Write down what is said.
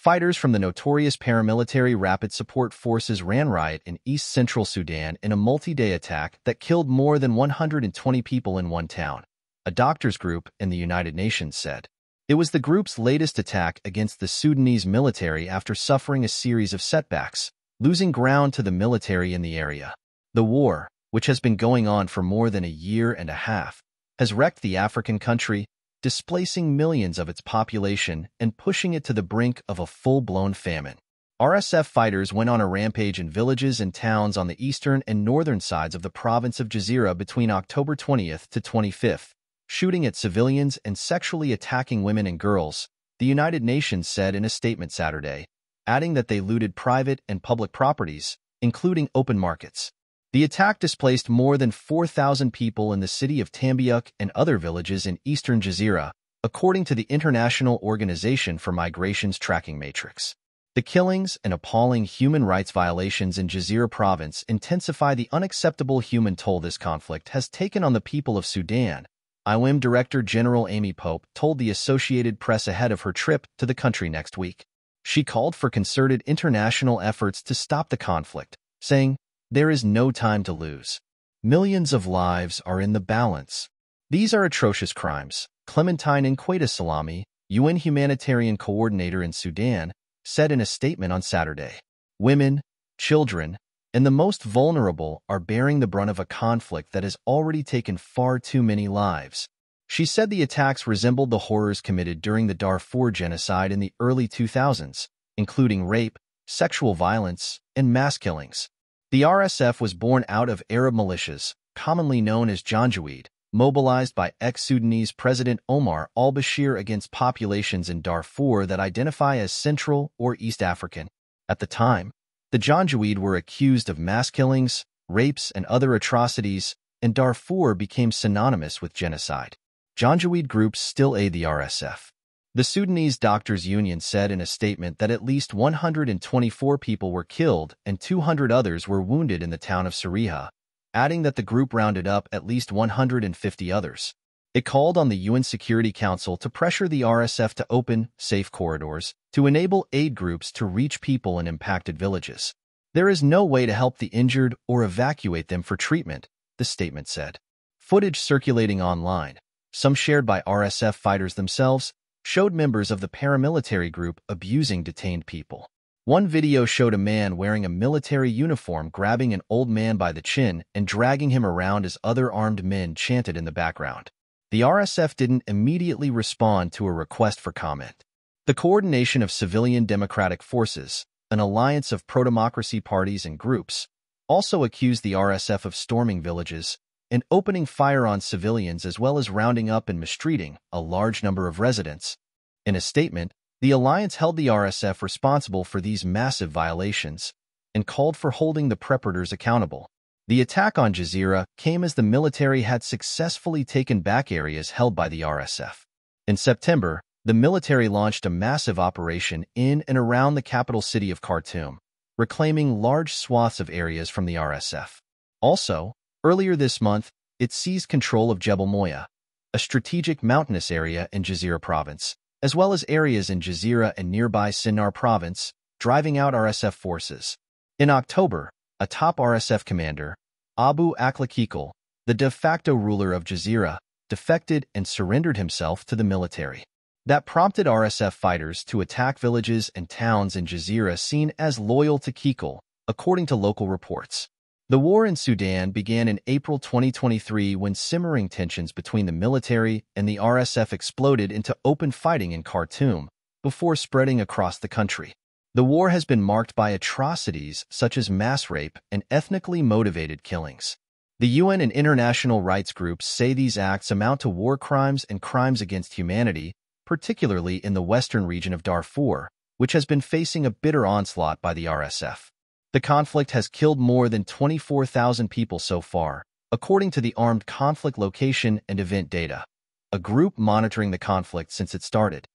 Fighters from the notorious paramilitary Rapid Support Forces ran riot in east-central Sudan in a multi-day attack that killed more than 120 people in one town, a doctors group in the United Nations said. It was the group's latest attack against the Sudanese military after suffering a series of setbacks, losing ground to the military in the area. The war, which has been going on for more than a year and a half, has wrecked the African country, displacing millions of its population and pushing it to the brink of a full-blown famine. RSF fighters went on a rampage in villages and towns on the eastern and northern sides of the province of Jazeera between October 20th to 25th, shooting at civilians and sexually attacking women and girls, the United Nations said in a statement Saturday, adding that they looted private and public properties, including open markets. The attack displaced more than 4,000 people in the city of Tambiuk and other villages in eastern Jazeera, according to the International Organization for Migration's tracking matrix. The killings and appalling human rights violations in Jazeera province intensify the unacceptable human toll this conflict has taken on the people of Sudan, IOM Director General Amy Pope told the Associated Press ahead of her trip to the country next week. She called for concerted international efforts to stop the conflict, saying, "There is no time to lose. Millions of lives are in the balance. These are atrocious crimes," Clementine Nkweta Salami, UN humanitarian coordinator in Sudan, said in a statement on Saturday. Women, children, and the most vulnerable are bearing the brunt of a conflict that has already taken far too many lives. She said the attacks resembled the horrors committed during the Darfur genocide in the early 2000s, including rape, sexual violence, and mass killings. The RSF was born out of Arab militias, commonly known as Janjaweed, mobilized by ex-Sudanese President Omar al-Bashir against populations in Darfur that identify as Central or East African. At the time, the Janjaweed were accused of mass killings, rapes, and other atrocities, and Darfur became synonymous with genocide. Janjaweed groups still aid the RSF. The Sudanese Doctors Union said in a statement that at least 124 people were killed and 200 others were wounded in the town of Sariha, adding that the group rounded up at least 150 others. It called on the UN Security Council to pressure the RSF to open safe corridors to enable aid groups to reach people in impacted villages. There is no way to help the injured or evacuate them for treatment, the statement said. Footage circulating online, some shared by RSF fighters themselves, showed members of the paramilitary group abusing detained people. One video showed a man wearing a military uniform grabbing an old man by the chin and dragging him around as other armed men chanted in the background. The RSF didn't immediately respond to a request for comment. The Coordination of Civilian Democratic Forces, an alliance of pro-democracy parties and groups, also accused the RSF of storming villages and opening fire on civilians as well as rounding up and mistreating a large number of residents. In a statement, the alliance held the RSF responsible for these massive violations and called for holding the perpetrators accountable. The attack on Jazeera came as the military had successfully taken back areas held by the RSF. In September, the military launched a massive operation in and around the capital city of Khartoum, reclaiming large swaths of areas from the RSF. Also, earlier this month, it seized control of Jebel Moya, a strategic mountainous area in Jazeera province, as well as areas in Jazeera and nearby Sinnar province, driving out RSF forces. In October, a top RSF commander, Abu Aklakikal, the de facto ruler of Jazeera, defected and surrendered himself to the military. That prompted RSF fighters to attack villages and towns in Jazeera seen as loyal to Kikal, according to local reports. The war in Sudan began in April 2023 when simmering tensions between the military and the RSF exploded into open fighting in Khartoum, before spreading across the country. The war has been marked by atrocities such as mass rape and ethnically motivated killings. The UN and international rights groups say these acts amount to war crimes and crimes against humanity, particularly in the western region of Darfur, which has been facing a bitter onslaught by the RSF. The conflict has killed more than 24,000 people so far, according to the Armed Conflict Location and Event Data, a group monitoring the conflict since it started.